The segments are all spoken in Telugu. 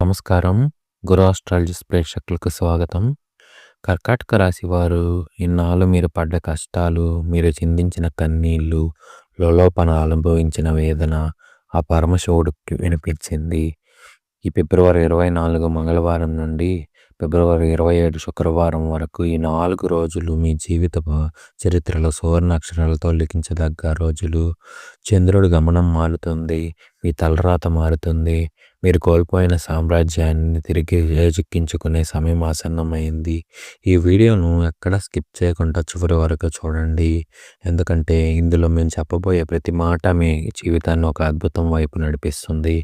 నమస్కారం. గురు ఆస్ట్రాలజిస్ట్ ప్రేక్షకులకు స్వాగతం. కర్కాటక రాశి వారు ఇన్నాళ్ళు మీరు పడ్డ కష్టాలు, మీరు చిందించిన కన్నీళ్ళు, లోలోపన అనుభవించిన వేదన ఆ పరమశివుడికి వినిపించింది. ఈ ఫిబ్రవరి 24 మంగళవారం నుండి ఫిబ్రవరి 27 శుక్రవారం వరకు ఈ 4 రోజులు మీ జీవిత చరిత్రలో సువర్ణాక్షరాలతో లిఖించదగ్గ రోజులు. చంద్రుడి గమనం మారుతుంది. మీ తలరాత మారుతుంది. మీరు కోల్పోయిన సామ్రాజ్యాన్ని తిరిగి చేజిక్కించుకునే సమయం ఆసన్నమైంది. ఈ వీడియోను ఎక్కడ స్కిప్ చేయకుండా చివరి వరకు చూడండి. ఎందుకంటే ఇందులో మేము చెప్పబోయే ప్రతి మాట మీ జీవితాన్ని ఒక అద్భుతం వైపు నడిపిస్తుంది.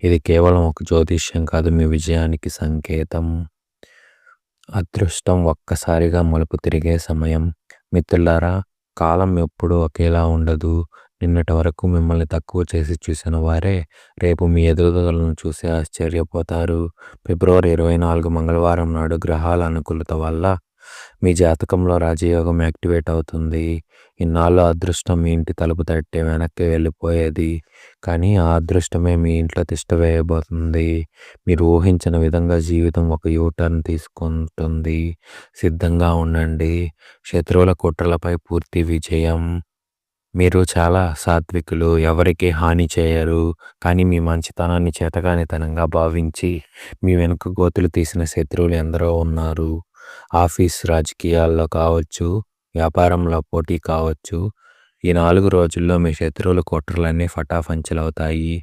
ఇది కేవలం ఒక జ్యోతిష్యం కాదు, మీ విజయానికి సంకేతం. అదృష్టం ఒక్కసారిగా మలుపు తిరిగే సమయం. మిత్రులారా, కాలం ఎప్పుడూ ఒకేలా ఉండదు. నిన్నటి వరకు మిమ్మల్ని తక్కువ చేసి చూసిన వారే రేపు మీ ఎదుగుదలను చూసి ఆశ్చర్యపోతారు. ఫిబ్రవరి 24 మంగళవారం నాడు గ్రహాల అనుకూలత వల్ల మీ జాతకంలో రాజయోగం యాక్టివేట్ అవుతుంది. ఇన్నాళ్ళు అదృష్టం మీ ఇంటి తలుపు తట్టే వెనక్కి వెళ్ళిపోయేది. కానీ ఆ అదృష్టమే మీ ఇంట్లో తిష్ట వేయబోతుంది. మీరు ఊహించిన విధంగా జీవితం ఒక యూటర్న్ తీసుకుంటుంది. సిద్ధంగా ఉండండి. శత్రువుల కుట్రలపై పూర్తి విజయం. మీరు చాలా సాత్వికులు, ఎవరికి హాని చేయరు. కానీ మీ మంచితనాన్ని చేతకానితనంగా భావించి మీ వెనుక గోతులు తీసిన శత్రువులు ఎందరో ఉన్నారు. ఆఫీస్, రాజకీయాల్లో కావచ్చు, వ్యాపారంలో పోటీ కావచ్చు. ఈ 4 రోజుల్లో మీ శత్రువుల కుట్రలన్నీ ఫటాఫంచలవుతాయి.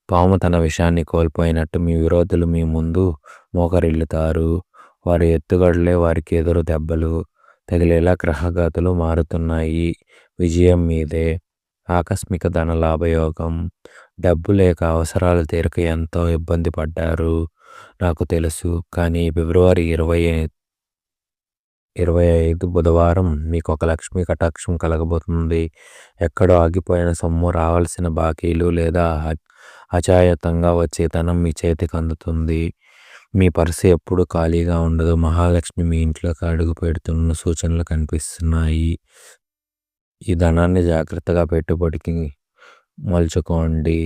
పాము తన విషాన్ని కోల్పోయినట్టు మీ విరోధులు మీ ముందు మోకరిల్లుతారు. వారి ఎత్తుగడలే వారికి ఎదురు దెబ్బలు తగిలేలా గ్రహగతులు మారుతున్నాయి. విజయం మీదే. ఆకస్మిక ధన లాభయోగం. డబ్బు లేక అవసరాలు తీరక ఎంతో ఇబ్బంది పడ్డారు, నాకు తెలుసు. కానీ ఫిబ్రవరి 25 బుధవారం మీకు ఒక లక్ష్మీ కటాక్షం కలగబోతుంది. ఎక్కడో ఆగిపోయిన సొమ్ము, రావాల్సిన బాకీలు లేదా అచాయతంగా వచ్చే ధనం మీ చేతికి అందుతుంది. మీ పర్సు ఎప్పుడు ఖాళీగా ఉండదు. మహాలక్ష్మి మీ ఇంట్లోకి అడుగు పెడుతున్న సూచనలు కనిపిస్తున్నాయి. ఈ ధనాన్ని జాగ్రత్తగా పెట్టుబడికి మలుచుకోండి.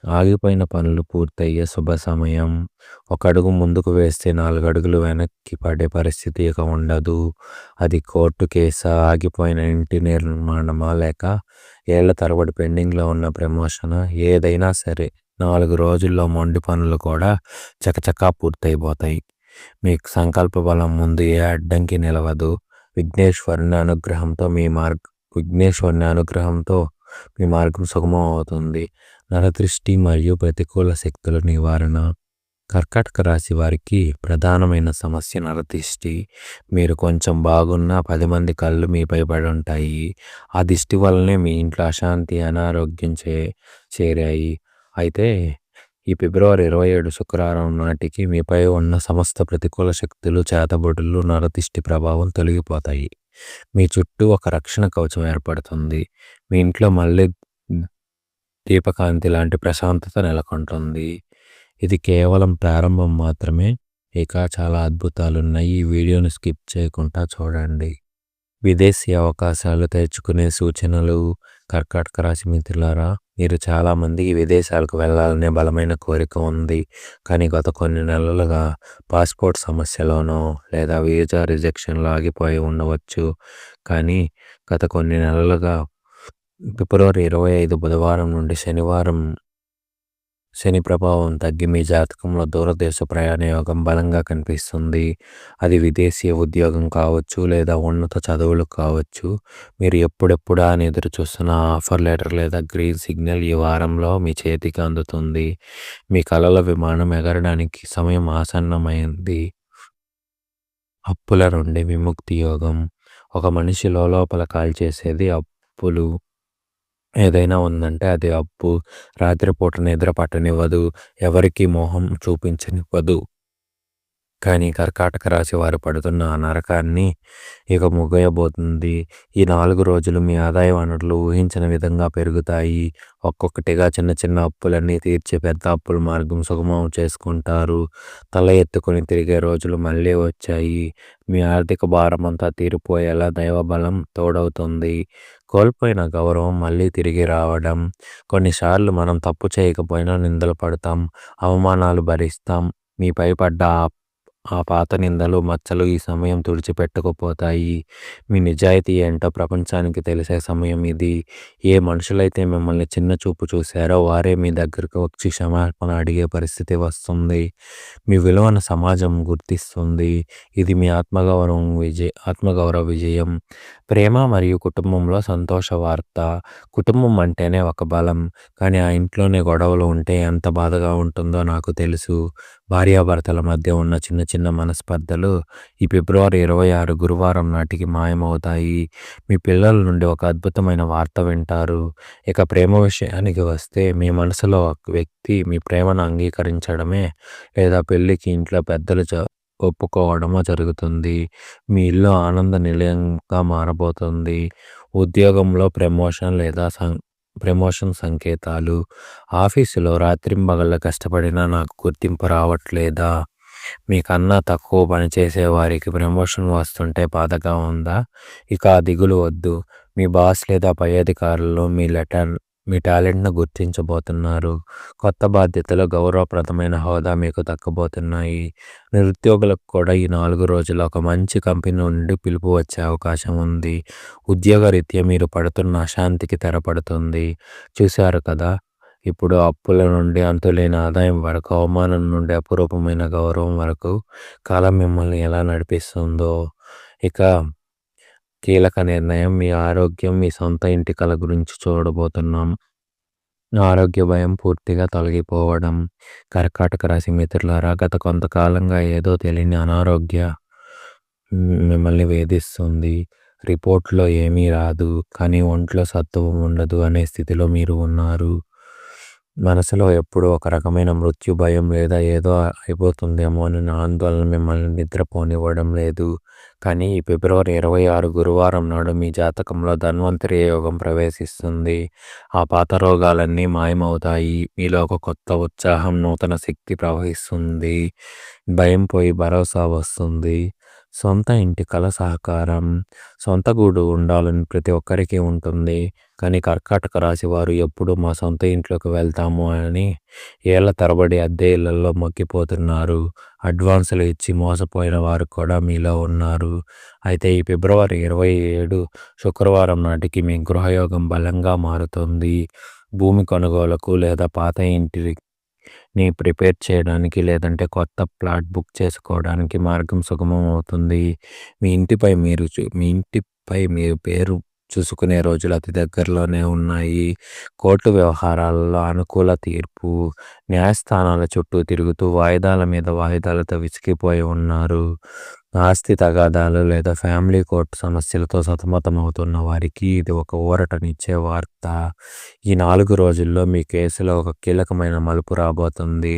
ఆగిపోయిన పనులు పూర్తయ్యే శుభ సమయం. ఒక అడుగు ముందుకు వేస్తే 4 అడుగులు వెనక్కి పడే పరిస్థితి ఇక ఉండదు. అది కోర్టు కేసా, ఆగిపోయిన ఇంటి నిర్మాణమా, లేక ఏళ్ల తరబడి పెండింగ్లో ఉన్న ప్రమోషనా, ఏదైనా సరే 4 రోజుల్లో మొండి పనులు కూడా చకచకా పూర్తయిపోతాయి. మీకు సంకల్ప బలం ముందు ఏ అడ్డంకి నిలవదు. విఘ్నేశ్వరుని అనుగ్రహంతో మీ మార్గం సుగమం అవుతుంది. నరదృష్టి మరియు ప్రతికూల శక్తుల నివారణ. కర్కాటక రాశి వారికి ప్రధానమైన సమస్య నరదృష్టి. మీరు కొంచెం బాగున్నా 10 మంది కళ్ళు మీపై పడి ఉంటాయి. ఆ దిష్టి వల్లనే మీ ఇంట్లో అశాంతి, అనారోగ్యం చేరాయి. అయితే ఈ ఫిబ్రవరి 27 శుక్రవారం నాటికి మీపై ఉన్న సమస్త ప్రతికూల శక్తులు, చేతబడులు, నరదిష్టి ప్రభావం తొలగిపోతాయి. మీ చుట్టూ ఒక రక్షణ కవచం ఏర్పడుతుంది. మీ ఇంట్లో మళ్ళీ దీపకాంతి లాంటి ప్రశాంతత నెలకొంటుంది. ఇది కేవలం ప్రారంభం మాత్రమే. ఇక చాలా అద్భుతాలున్నాయి. ఈ వీడియోని స్కిప్ చేయకుండా చూడండి. విదేశీ అవకాశాలు తెచ్చుకునే సూచనలు. కర్కాటక రాశి మిత్రులారా, మీరు చాలామందికి విదేశాలకు వెళ్ళాలనే బలమైన కోరిక ఉంది. కానీ గత కొన్ని నెలలుగా పాస్పోర్ట్ సమస్యలోనో లేదా వీసా రిజెక్షన్లో ఆగిపోయి ఉండవచ్చు. కానీ గత కొన్ని నెలలుగా ఫిబ్రవరి 25 బుధవారం నుండి శని ప్రభావం తగ్గి మీ జాతకంలో దూరదేశ ప్రయాణ యోగం బలంగా కనిపిస్తుంది. అది విదేశీ ఉద్యోగం కావచ్చు లేదా ఉన్నత చదువులు కావచ్చు. మీరు ఎప్పుడెప్పుడా అని ఎదురు చూస్తున్న ఆఫర్ లెటర్ లేదా గ్రీన్ సిగ్నల్ ఈ వారంలో మీ చేతికి అందుతుంది. మీ కలల విమానం ఎగరడానికి సమయం ఆసన్నమైంది. అప్పుల నుండి విముక్తి యోగం. ఒక మనిషి లోపల కాల్చేసేది అప్పులు. ఏదైనా ఉందంటే అది అప్పు. రాత్రిపూట నిద్ర పట్టనివ్వదు. ఎవరికి మోహం చూపించనివ్వదు. కానీ కర్కాటక రాశి వారు పడుతున్న ఆ నరకాన్ని ఇక ముగియబోతుంది. ఈ 4 రోజులు మీ ఆదాయ వనరులు ఊహించని విధంగా పెరుగుతాయి. ఒక్కొక్కటిగా చిన్న చిన్న అప్పులన్నీ తీర్చి పెద్ద అప్పుల మార్గం సుగమం చేసుకుంటారు. తల ఎత్తుకొని తిరిగే రోజులు మళ్ళీ వచ్చాయి. మీ ఆర్థిక భారమంతా తీరిపోయేలా దైవబలం తోడవుతుంది. కోల్పోయిన గౌరవం మళ్ళీ తిరిగి రావడం. కొన్నిసార్లు మనం తప్పు చేయకపోయినా నిందలు పడతాం, అవమానాలు భరిస్తాం. మీపై పడ్డ ఆ పాత నిందలు, మచ్చలు ఈ సమయం తుడిచిపెట్టకపోతాయి. మీ నిజాయితీ ఏంటో ప్రపంచానికి తెలిసే సమయం ఇది. ఏ మనుషులైతే మిమ్మల్ని చిన్న చూపు చూశారో వారే మీ దగ్గరకు వచ్చి క్షమాపణ అడిగే పరిస్థితి వస్తుంది. మీ విలువను సమాజం గుర్తిస్తుంది. ఇది మీ ఆత్మగౌరవ విజయం. ప్రేమ మరియు కుటుంబంలో సంతోష వార్త. కుటుంబం అంటేనే ఒక బలం. కానీ ఆ ఇంట్లోనే గొడవలు ఉంటే ఎంత బాధగా ఉంటుందో నాకు తెలుసు. భార్యాభర్తల మధ్య ఉన్న చిన్న చిన్న మనస్పర్ధలు ఈ ఫిబ్రవరి 26 గురువారం నాటికి మాయమవుతాయి. మీ పిల్లల నుండి ఒక అద్భుతమైన వార్త వింటారు. ఇక ప్రేమ విషయానికి వస్తే మీ మనసులో ఒక వ్యక్తి మీ ప్రేమను అంగీకరించడమే లేదా పెళ్లికి ఇంట్లో పెద్దలు ఒప్పుకోవడమో జరుగుతుంది. మీ ఇల్లు ఆనంద నిలయంగా మారబోతుంది. ఉద్యోగంలో ప్రమోషన్ సంకేతాలు. ఆఫీసులో రాత్రింబగళ్ళ కష్టపడినా నాకు గుర్తింపు రావట్లేదా? మీకన్నా తక్కువ పని చేసే వారికి ప్రమోషన్ వస్తుంటే బాధగా ఉందా? ఇక ఆ దిగులు వద్దు. మీ బాస్ లేదా పై అధికారులు మీ టాలెంట్ను గుర్తించబోతున్నారు. కొత్త బాధ్యతలు, గౌరవప్రదమైన హోదా మీకు దక్కబోతున్నాయి. నిరుద్యోగులకు కూడా ఈ 4 రోజులు ఒక మంచి కంపెనీ నుండి పిలుపు వచ్చే అవకాశం ఉంది. ఉద్యోగరీత్యా మీరు పడుతున్న అశాంతికి తెరపడుతుంది. చూశారు కదా, ఇప్పుడు అప్పుల నుండి అంతులేని ఆదాయం వరకు, అవమానం నుండి అపురూపమైన గౌరవం వరకు కాలం మిమ్మల్ని ఎలా నడిపిస్తుందో. ఇక కీలక నిర్ణయం, మీ ఆరోగ్యం, మీ సొంత ఇంటి కల గురించి చూడబోతున్నాం. ఆరోగ్య భయం పూర్తిగా తొలగిపోవడం. కర్కాటక రాశి మిత్రులారా, గత కొంతకాలంగా ఏదో తెలియని అనారోగ్య మిమ్మల్ని వేధిస్తుంది. రిపోర్ట్లో ఏమీ రాదు, కానీ ఒంట్లో సత్తువ ఉండదు అనే స్థితిలో మీరు ఉన్నారు. మనసులో ఎప్పుడూ ఒక రకమైన మృత్యు భయం లేదా ఏదో అయిపోతుందేమో అని ఆందోళన మిమ్మల్ని నిద్రపోనివ్వడం లేదు. కానీ ఈ ఫిబ్రవరి 26 గురువారం నాడు మీ జాతకంలో ధన్వంతరి యోగం ప్రవేశిస్తుంది. ఆ పాత రోగాలన్నీ మాయమవుతాయి. మీలో ఒక కొత్త ఉత్సాహం, నూతన శక్తి ప్రవహిస్తుంది. భయం పోయి భరోసా వస్తుంది. సొంత ఇంటి కల సహకారం. సొంత గూడు ఉండాలని ప్రతి ఒక్కరికి ఉంటుంది. కానీ కర్కాటక రాశి వారు ఎప్పుడు మా సొంత ఇంట్లోకి వెళ్తాము అని ఏళ్ల తరబడి అద్దె ఇళ్లలో మొక్కిపోతున్నారు. అడ్వాన్సులు ఇచ్చి మోసపోయిన వారు కూడా మీలో ఉన్నారు. అయితే ఈ ఫిబ్రవరి 27 శుక్రవారం నాటికి మీ గృహయోగం బలంగా మారుతుంది. భూమి కొనుగోలుకు లేదా పాత ఇంటిని ప్రిపేర్ చేయడానికి, లేదంటే కొత్త ప్లాట్ బుక్ చేసుకోవడానికి మార్గం సుగమం అవుతుంది. మీ ఇంటిపై మీరు పేరు చూసుకునే రోజులు అతి దగ్గరలోనే ఉన్నాయి. కోర్టు వ్యవహారాలలో అనుకూల తీర్పు. న్యాయస్థానాల చుట్టూ తిరుగుతూ వాయిదాల మీద వాయిదాలతో విసిగిపోయి ఉన్నారు. ఆస్తి తగాదాలు లేదా ఫ్యామిలీ కోర్టు సమస్యలతో సతమతమవుతున్న వారికి ఇది ఒక ఊరటనిచ్చే వార్త. ఈ 4 రోజుల్లో మీ కేసులో ఒక కీలకమైన మలుపు రాబోతుంది.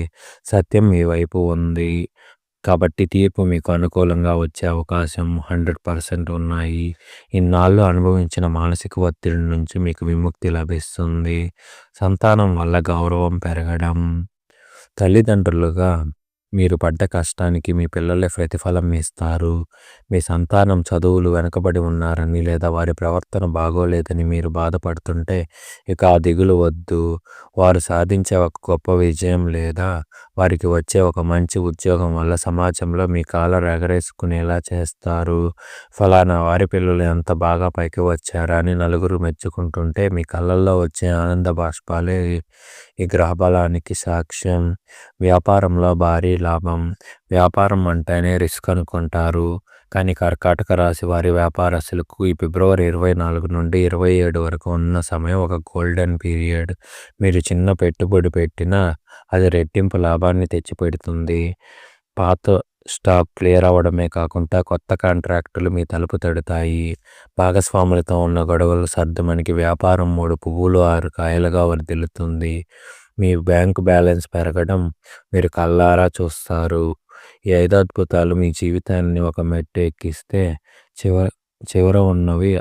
సత్యం మీ వైపు ఉంది కాబట్టి తీర్పు మీకు అనుకూలంగా వచ్చే అవకాశం 100% ఉన్నాయి. ఇన్నాళ్ళు అనుభవించిన మానసిక ఒత్తిడి నుంచి మీకు విముక్తి లభిస్తుంది. సంతానం వల్ల గౌరవం పెరగడం. తల్లిదండ్రులుగా మీరు పడ్డ కష్టానికి మీ పిల్లలే ప్రతిఫలం ఇస్తారు. మీ సంతానం చదువులు వెనకబడి ఉన్నారని లేదా వారి ప్రవర్తన బాగోలేదని మీరు బాధపడుతుంటే ఇక ఆ దిగులు వద్దు. వారు సాధించే ఒక గొప్ప విజయం లేదా వారికి వచ్చే ఒక మంచి ఉద్యోగం వల్ల సమాజంలో మీ కాలర్ ఎగరేసుకునేలా చేస్తారు. ఫలానా వారి పిల్లలు ఎంత బాగా పైకి వచ్చారా అని నలుగురు మెచ్చుకుంటుంటే మీ కళ్ళల్లో వచ్చే ఆనంద బాష్పాలే ఈ గ్రహబలానికి సాక్ష్యం. వ్యాపారంలో భారీ లాభం. వ్యాపారం అంటేనే రిస్క్ అనుకుంటారు, కానీ కర్కాటక రాశి వారి వ్యాపారస్తులకు ఈ ఫిబ్రవరి 24 నుండి 27 వరకు ఉన్న సమయం ఒక గోల్డెన్ పీరియడ్. మీరు చిన్న పెట్టుబడి పెట్టినా అది రెట్టింపు లాభాన్ని తెచ్చిపెడుతుంది. పాత స్టాక్ క్లియర్ అవ్వడమే కాకుండా కొత్త కాంట్రాక్టులు మీ తలుపు తడతాయి. భాగస్వాములతో ఉన్న గొడవలు సర్దుమణికి వ్యాపారం 3 పువ్వులు 6 కాయలుగా వర్ధిల్లుతుంది. మీ బ్యాంక్ బ్యాలెన్స్ పెరగడం మీరు కళ్ళారా చూస్తారు. ఈ 5 అద్భుతాలు మీ జీవితాన్ని ఒక మెట్టు ఎక్కిస్తే చివ చివర ఉన్నవి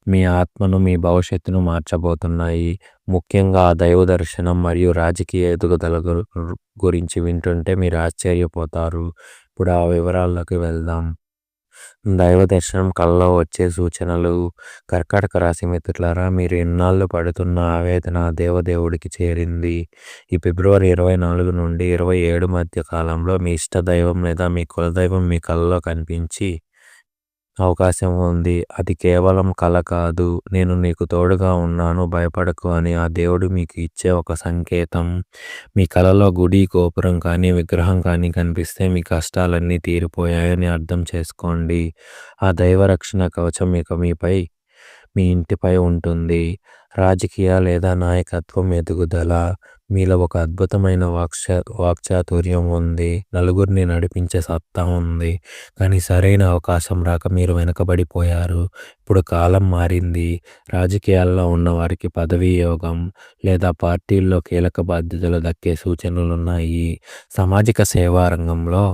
మీ ఆత్మను, మీ భవిష్యత్తును మార్చబోతున్నాయి. ముఖ్యంగా ఆ దైవ దర్శనం మరియు రాజకీయ ఎదుగుదల గురించి వింటుంటే మీరు ఆశ్చర్యపోతారు. ఇప్పుడు ఆ వివరాల్లోకి వెళ్దాం. దైవ దర్శనం కలలో వచ్చే సూచనలు. కర్కాటక రాశి మిత్రులారా, మీరు ఎన్నాళ్ళు పడుతున్న ఆవేదన దేవదేవుడికి చేరింది. ఈ ఫిబ్రవరి 24 నుండి 27 మధ్య కాలంలో మీ ఇష్ట దైవం లేదా మీ కులదైవం మీ కలలో కనిపించి అవకాశం ఉంది. అది కేవలం కల కాదు. నేను నీకు తోడుగా ఉన్నాను, భయపడకు అని ఆ దేవుడు మీకు ఇచ్చే ఒక సంకేతం. మీ కలలో గుడి, గోపురం కానీ విగ్రహం కానీ కనిపిస్తే మీ కష్టాలన్నీ తీరిపోయాయని అర్థం చేసుకోండి. ఆ దైవ రక్షణ కవచం ఇక మీ ఇంటిపై ఉంటుంది. రాజకీయ లేదా నాయకత్వం ఎదుగుదల. మీలో ఒక అద్భుతమైన వాక్చాతుర్యం ఉంది. నలుగురిని నడిపించే సత్తా ఉంది. కానీ సరైన అవకాశం రాక మీరు వెనకబడిపోయారు. ఇప్పుడు కాలం మారింది. రాజకీయాల్లో ఉన్నవారికి పదవీ యోగం లేదా పార్టీల్లో కీలక బాధ్యతలు దక్కే సూచనలున్నాయి. సామాజిక సేవా రంగంలో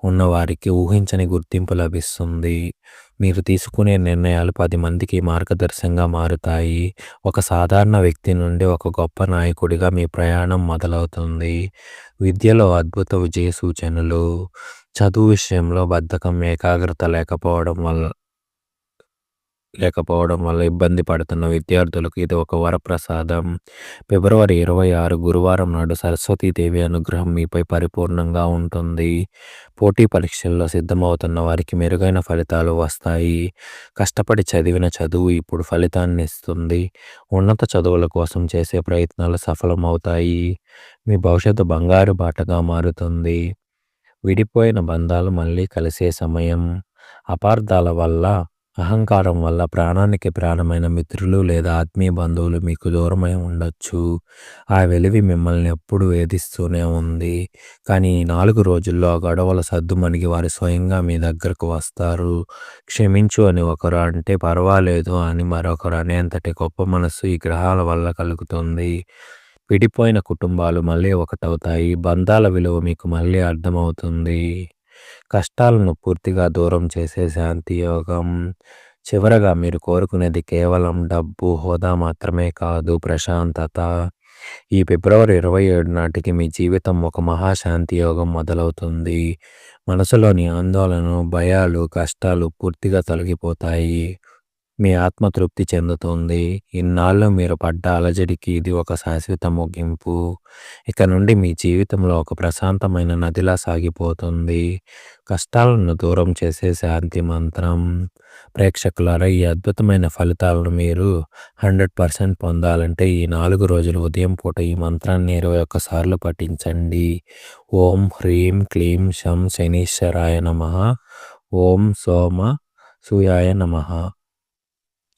ఉన్నవారికి ఊహించని గుర్తింపు లభిస్తుంది. మీరు తీసుకునే నిర్ణయాలు 10 మందికి మార్గదర్శకంగా మారుతాయి. ఒక సాధారణ వ్యక్తి నుండి ఒక గొప్ప నాయకుడిగా మీ ప్రయాణం మొదలవుతుంది. విద్యలో అద్భుత విజయ సూచనలు. చదువు విషయంలో బద్ధకం, ఏకాగ్రత లేకపోవడం వల్ల ఇబ్బంది పడుతున్న విద్యార్థులకు ఇది ఒక వరప్రసాదం. ఫిబ్రవరి 26 గురువారం నాడు సరస్వతీదేవి అనుగ్రహం మీపై పరిపూర్ణంగా ఉంటుంది. పోటీ పరీక్షల్లో సిద్ధమవుతున్న వారికి మెరుగైన ఫలితాలు వస్తాయి. కష్టపడి చదివిన చదువు ఇప్పుడు ఫలితాన్ని ఇస్తుంది. ఉన్నత చదువుల కోసం చేసే ప్రయత్నాలు సఫలమవుతాయి. మీ భవిష్యత్తు బంగారు బాటగా మారుతుంది. విడిపోయిన బంధాలు మళ్ళీ కలిసే సమయం. అపార్థాల వల్ల, అహంకారం వల్ల ప్రాణానికి ప్రాణమైన మిత్రులు లేదా ఆత్మీయ బంధువులు మీకు దూరమై ఉండొచ్చు. ఆ వెలివి మిమ్మల్ని ఎప్పుడు వేధిస్తూనే ఉంది. కానీ ఈ 4 రోజుల్లో ఆ గొడవల సద్దుమణిగి వారు స్వయంగా మీ దగ్గరకు వస్తారు. క్షమించు అని ఒకరు అంటే పర్వాలేదు అని మరొకరు అనేంతటి గొప్ప మనస్సు ఈ గ్రహాల వల్ల కలుగుతుంది. విడిపోయిన కుటుంబాలు మళ్ళీ ఒకటవుతాయి. బంధాల విలువ మీకు మళ్ళీ అర్థమవుతుంది. కష్టాలను పూర్తిగా దూరం చేసే శాంతి యోగం. చివరగా మీరు కోరుకునేది కేవలం డబ్బు, హోదా మాత్రమే కాదు, ప్రశాంతత. ఈ ఫిబ్రవరి 27 నాటికి మీ జీవితం ఒక మహాశాంతి యోగం మొదలవుతుంది. మనసులోని ఆందోళన, భయాలు, కష్టాలు పూర్తిగా తొలగిపోతాయి. మీ ఆత్మ తృప్తి చెందుతుంది. ఇన్నాళ్ళు మీరు పడ్డ అలజడికి ఇది ఒక శాశ్వత ముగింపు. ఇక నుండి మీ జీవితంలో ఒక ప్రశాంతమైన నదిలా సాగిపోతుంది. కష్టాలను దూరం చేసే శాంతి మంత్రం. ప్రేక్షకులారా, ఈ అద్భుతమైన ఫలితాలను మీరు 100% పొందాలంటే ఈ 4 రోజులు ఉదయం పూట ఈ మంత్రాన్ని 21 సార్లు పఠించండి. ఓం హ్రీం క్లీం శం శనీశ్వరాయ నమః. ఓం సోమ సూయాయ నమః.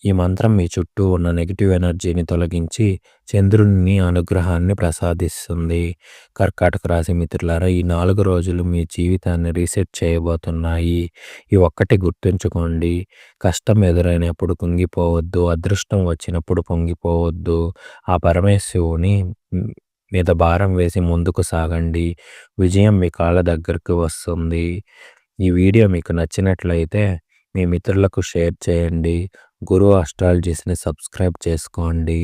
ఈ మంత్రం మీ చుట్టూ ఉన్న నెగిటివ్ ఎనర్జీని తొలగించి చంద్రుని అనుగ్రహాన్ని ప్రసాదిస్తుంది. కర్కాటక రాశి మిత్రులారా, ఈ 4 రోజులు మీ జీవితాన్ని రీసెట్ చేయబోతున్నాయి. ఈ ఒక్కటి గుర్తుంచుకోండి. కష్టం ఎదురైనప్పుడు కుంగిపోవద్దు. అదృష్టం వచ్చినప్పుడు పొంగిపోవద్దు. ఆ పరమేశ్వరుని మీద భారం వేసి ముందుకు సాగండి. విజయం మీ కాళ్ళ దగ్గరకు వస్తుంది. ఈ వీడియో మీకు నచ్చినట్లయితే మీ మిత్రులకు షేర్ చేయండి. గురు ఆస్ట్రాలజీస్ని సబ్స్క్రైబ్ చేసుకోండి.